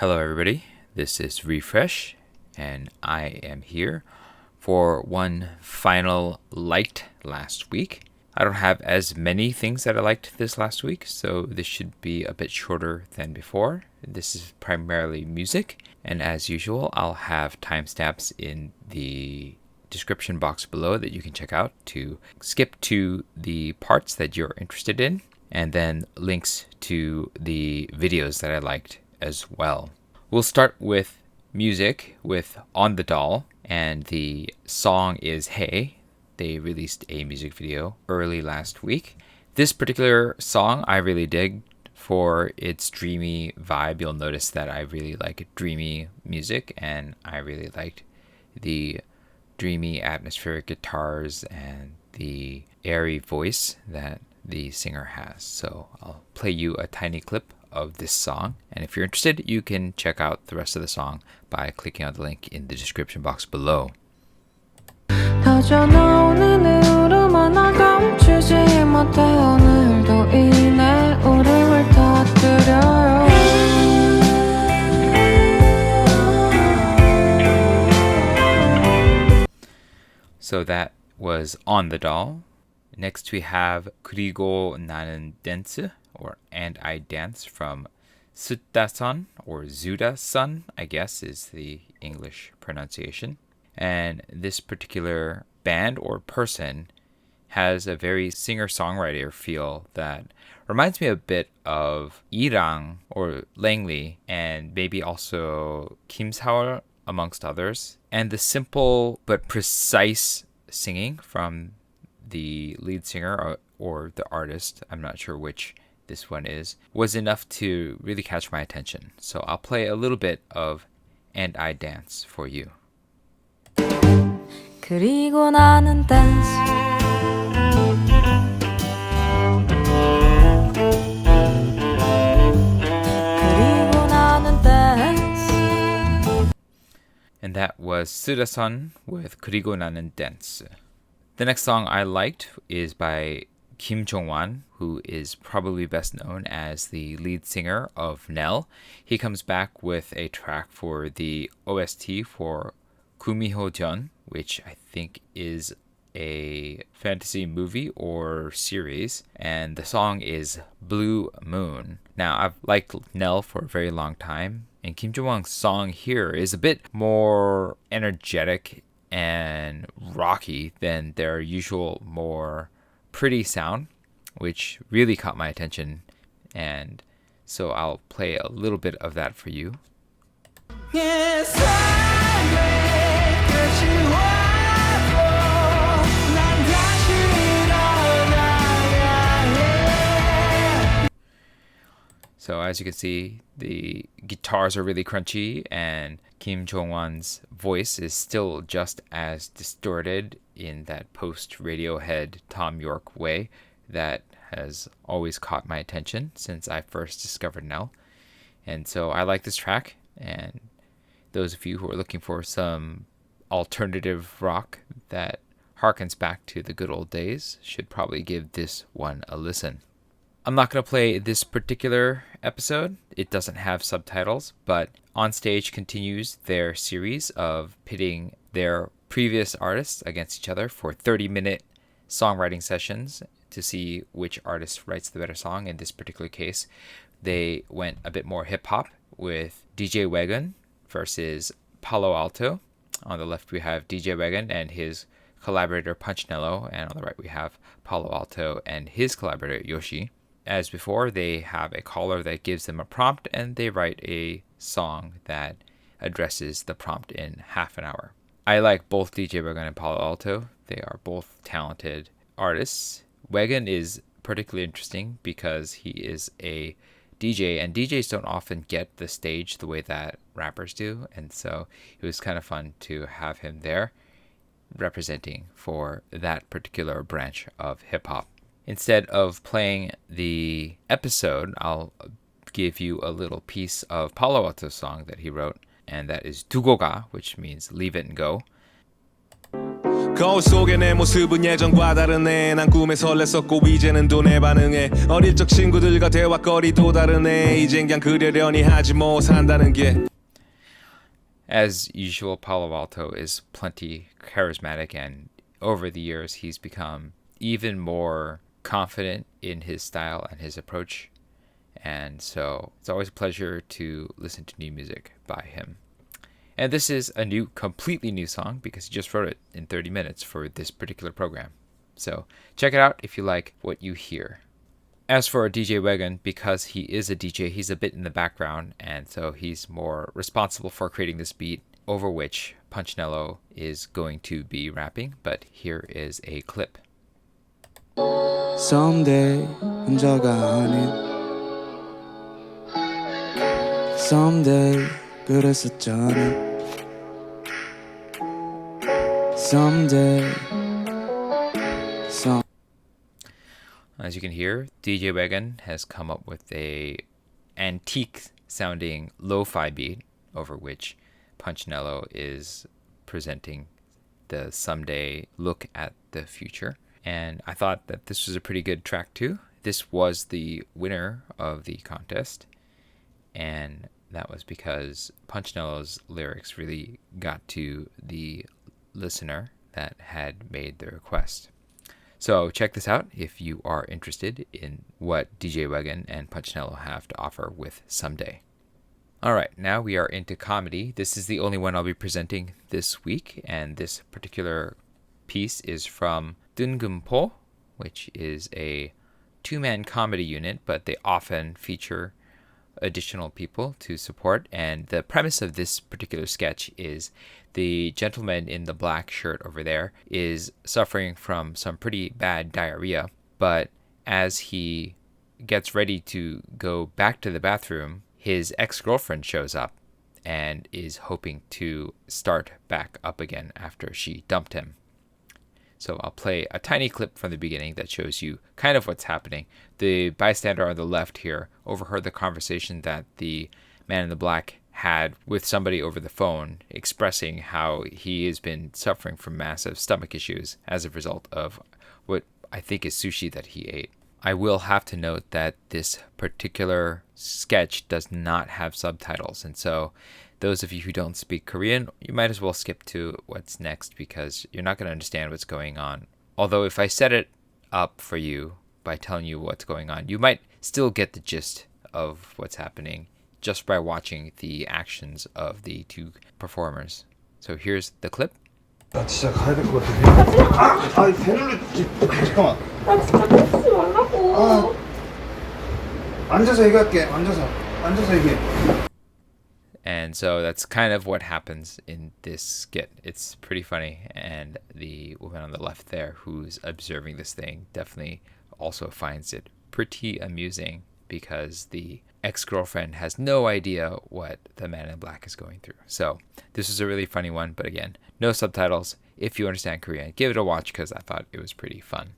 Hello everybody, this is Refresh, and I am here for one final liked last week. I don't have as many things that I liked this last week, so this should be a bit shorter than before. This is primarily music, and as usual, I'll have timestamps in the description box below that you can check out to skip to the parts that you're interested in, and then links to the videos that I liked as well. We'll start with music with onthedal, and the song is Hey. They released a music video early last week. This particular song I really dig for its dreamy vibe. You'll notice that I really like dreamy music, and I really liked the dreamy atmospheric guitars and the airy voice that the singer has. So I'll play you a tiny clip of this song, and if you're interested, you can check out the rest of the song by clicking on the link in the description box below. So that was onthedal. Next we have 그리고 나는 댄스, or And I Dance, from Xeuda.sun, or Xeuda.sun, I guess is the English pronunciation. And this particular band or person has a very singer-songwriter feel that reminds me a bit of Irang or Langley, and maybe also Kim Saul, amongst others. And the simple but precise singing from the lead singer or the artist, I'm not sure which this one is, was enough to really catch my attention. So I'll play a little bit of And I Dance for you. 그리고 나는 댄스 그리고 나는 댄스. And that was Xeuda.sun with 그리고 나는 댄스. The next song I liked is by Kim Jong-wan, who is probably best known as the lead singer of NELL. He comes back with a track for the OST for 구미호전, which I think is a fantasy movie or series, and the song is Blue Moon. Now, I've liked NELL for a very long time, and Kim Jong-wan's song here is a bit more energetic and rocky than their usual more pretty sound, which really caught my attention, and so I'll play a little bit of that for you. Yes, so as you can see, the guitars are really crunchy, and Kim Jong-wan's voice is still just as distorted in that post-Radiohead Tom York way that has always caught my attention since I first discovered NELL. And so I like this track, and those of you who are looking for some alternative rock that harkens back to the good old days should probably give this one a listen. I'm not going to play this particular episode. It doesn't have subtitles, but OnStage continues their series of pitting their previous artists against each other for 30-minute songwriting sessions to see which artist writes the better song. In this particular case, they went a bit more hip-hop with DJ Wegun versus Paloalto. On the left, we have DJ Wegun and his collaborator Punchnello, and on the right, we have Paloalto and his collaborator Yoshi. As before, they have a caller that gives them a prompt, and they write a song that addresses the prompt in half an hour. I like both DJ Wegun and Paloalto. They are both talented artists. Wegun is particularly interesting because he is a DJ, and DJs don't often get the stage the way that rappers do, and so it was kind of fun to have him there representing for that particular branch of hip-hop. Instead of playing the episode, I'll give you a little piece of Paloalto's song that he wrote, and that is 두고 가, which means leave it and go. 거울 속의 내 모습은 예전과 다르네 난 꿈에 설렜었고 이제는 돈에 반응해 어릴 적 친구들과 대화거리도 다르네 이젠 그냥 그러려니 하지 뭐 산다는 게 As usual, Paloalto is plenty charismatic, and over the years he's become even more confident in his style and his approach. And so it's always a pleasure to listen to new music by him. And this is a completely new song because he just wrote it in 30 minutes for this particular program. So check it out if you like what you hear. As for DJ Wegun, because he is a DJ, he's a bit in the background, and so he's more responsible for creating this beat over which Punchnello is going to be rapping. But here is a clip. Someday 혼자가 아닌 Someday 그랬었잖아 Someday As you can hear, DJ Wegun has come up with a antique sounding lo-fi beat over which Punchnello is presenting the someday look at the future. And I thought that this was a pretty good track too. This was the winner of the contest, and that was because Punchnello's lyrics really got to the listener that had made the request. So check this out if you are interested in what DJ Wegun and Punchnello have to offer with Someday. All right, now we are into comedy. This is the only one I'll be presenting this week, and this particular piece is from ㅈㄴ마려운데, which is a two-man comedy unit, but they often feature additional people to support. And the premise of this particular sketch is the gentleman in the black shirt over there is suffering from some pretty bad diarrhea, but as he gets ready to go back to the bathroom, his ex-girlfriend shows up and is hoping to start back up again after she dumped him. So I'll play a tiny clip from the beginning that shows you kind of what's happening. The bystander on the left here overheard the conversation that the man in the black had with somebody over the phone, expressing how he has been suffering from massive stomach issues as a result of what I think is sushi that he ate. I will have to note that this particular sketch does not have subtitles, and so those of you who don't speak Korean, you might as well skip to what's next because you're not going to understand what's going on. Although if I set it up for you by telling you what's going on, you might still get the gist of what's happening just by watching the actions of the two performers. So here's the clip. 나 진짜 가야 될 것 같아. 배를 잠깐만. 나 진짜 뺏지 말라고. 앉아서 얘기할게. 앉아서 얘기해. And so that's kind of what happens in this skit. It's pretty funny, and the woman on the left there who's observing this thing definitely also finds it pretty amusing because the ex-girlfriend has no idea what the man in black is going through. So this is a really funny one, but again, no subtitles. If you understand Korean, give it a watch because I thought it was pretty fun.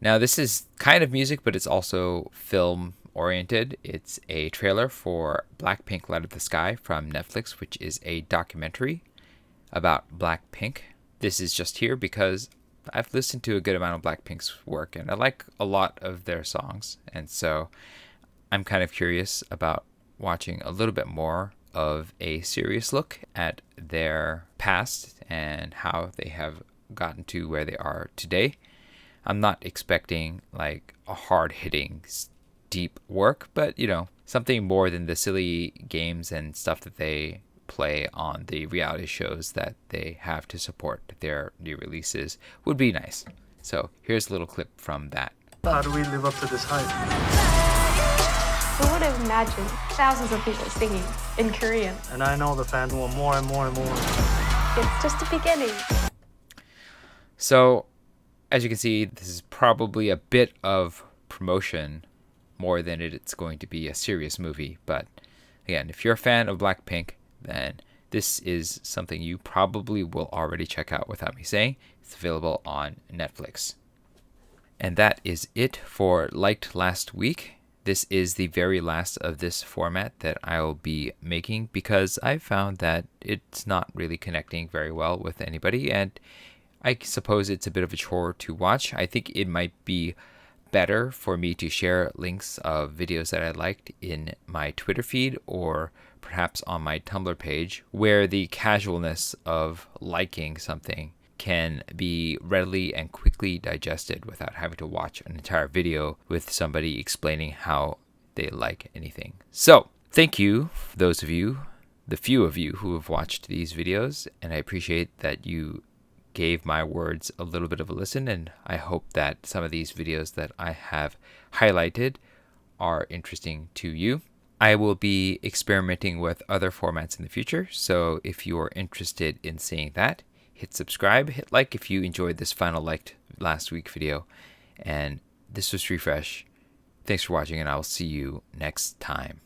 Now this is kind of music, but it's also film oriented. It's a trailer for BLACKPINK Light Up the Sky from Netflix, which is a documentary about BLACKPINK. This is just here because I've listened to a good amount of BLACKPINK's work and I like a lot of their songs, and so I'm kind of curious about watching a little bit more of a serious look at their past and how they have gotten to where they are today. I'm not expecting like a hard-hitting deep work, but something more than the silly games and stuff that they play on the reality shows that they have to support their new releases would be nice. So here's a little clip from that. How do we live up to this hype? Who would have imagined thousands of people singing in Korean? And I know the fans want more and more and more. It's just the beginning. So as you can see, this is probably a bit of promotion more than it's going to be a serious movie. But again, if you're a fan of BLACKPINK, then this is something you probably will already check out without me saying. It's available on Netflix. And that is it for Liked Last Week. This is the very last of this format that I'll be making because I found that it's not really connecting very well with anybody, and I suppose it's a bit of a chore to watch. I think it might be better for me to share links of videos that I liked in my Twitter feed or perhaps on my Tumblr page, where the casualness of liking something can be readily and quickly digested without having to watch an entire video with somebody explaining how they like anything. So thank you, those of you, the few of you who have watched these videos, and I appreciate that you gave my words a little bit of a listen, and I hope that some of these videos that I have highlighted are interesting to you. I will be experimenting with other formats in the future, so if you are interested in seeing that, hit subscribe, hit like if you enjoyed this final liked last week video, and this was Refresh. Thanks for watching, and I will see you next time.